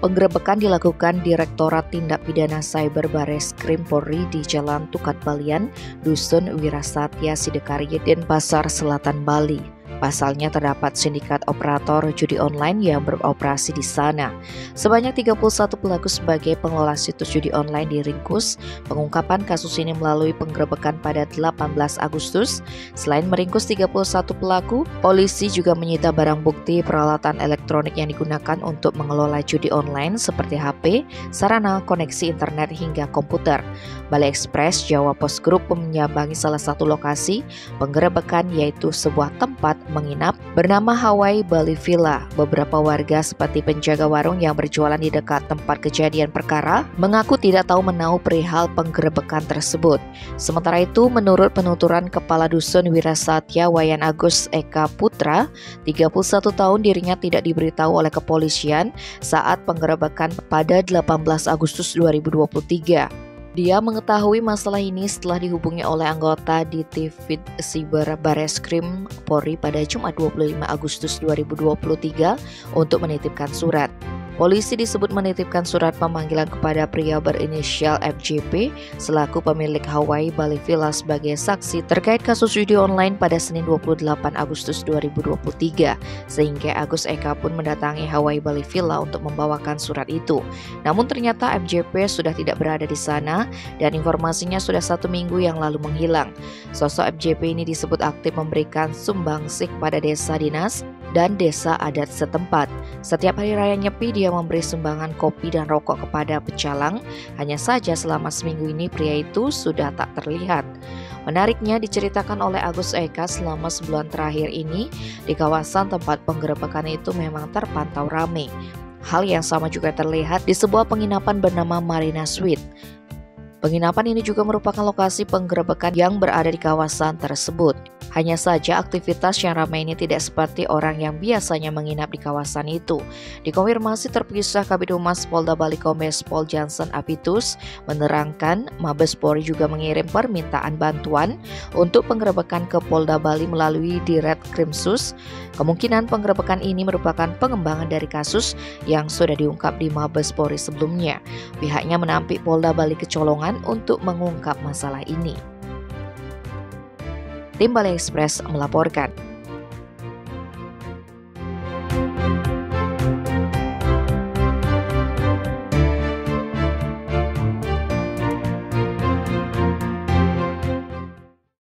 Penggerebekan dilakukan Direktorat Tindak Pidana Cyber Bareskrim Polri di Jalan Tukat Balian, Dusun Wirasatya Sidekarya, Denpasar Selatan, Bali. Pasalnya terdapat sindikat operator judi online yang beroperasi di sana. Sebanyak 31 pelaku sebagai pengelola situs judi online diringkus. Pengungkapan kasus ini melalui penggerebekan pada 18 Agustus. Selain meringkus 31 pelaku, polisi juga menyita barang bukti peralatan elektronik yang digunakan untuk mengelola judi online seperti HP, sarana koneksi internet hingga komputer. Bali Express Jawa Post Group menyambangi salah satu lokasi penggerebekan, yaitu sebuah tempat menginap bernama Hawaii Bali Villa. Beberapa warga seperti penjaga warung yang berjualan di dekat tempat kejadian perkara mengaku tidak tahu menahu perihal penggerebekan tersebut. Sementara itu, menurut penuturan Kepala Dusun Wirasatya Wayan Agus Eka Putra, 31 tahun, dirinya tidak diberitahu oleh kepolisian saat penggerebekan pada 18 Agustus 2023. Dia mengetahui masalah ini setelah dihubungi oleh anggota di Divisi Cyber Bareskrim Polri pada Jumat 25 Agustus 2023 untuk menitipkan surat. Polisi disebut menitipkan surat pemanggilan kepada pria berinisial FJP selaku pemilik Hawaii Bali Villa sebagai saksi terkait kasus judi online pada Senin 28 Agustus 2023, sehingga Agus Eka pun mendatangi Hawaii Bali Villa untuk membawakan surat itu. Namun ternyata FJP sudah tidak berada di sana dan informasinya sudah 1 minggu yang lalu menghilang. Sosok FJP ini disebut aktif memberikan sumbangsih pada desa dinas dan desa adat setempat. Setiap hari raya Nyepi, dia memberi sumbangan kopi dan rokok kepada pecalang. Hanya saja selama seminggu ini pria itu sudah tak terlihat. Menariknya, diceritakan oleh Agus Eka, selama sebulan terakhir ini di kawasan tempat penggerebekan itu memang terpantau ramai. Hal yang sama juga terlihat di sebuah penginapan bernama Marina Suite. Penginapan ini juga merupakan lokasi penggerebekan yang berada di kawasan tersebut. Hanya saja aktivitas yang ramai ini tidak seperti orang yang biasanya menginap di kawasan itu. Dikonfirmasi terpisah, Kabid Humas Polda Bali Kombes Pol Johnson Apitus menerangkan Mabes Polri juga mengirim permintaan bantuan untuk penggerebekan ke Polda Bali melalui Diretkrimsus. Kemungkinan penggerebekan ini merupakan pengembangan dari kasus yang sudah diungkap di Mabes Polri sebelumnya. Pihaknya menampik Polda Bali kecolongan untuk mengungkap masalah ini. Tim Bali Express melaporkan.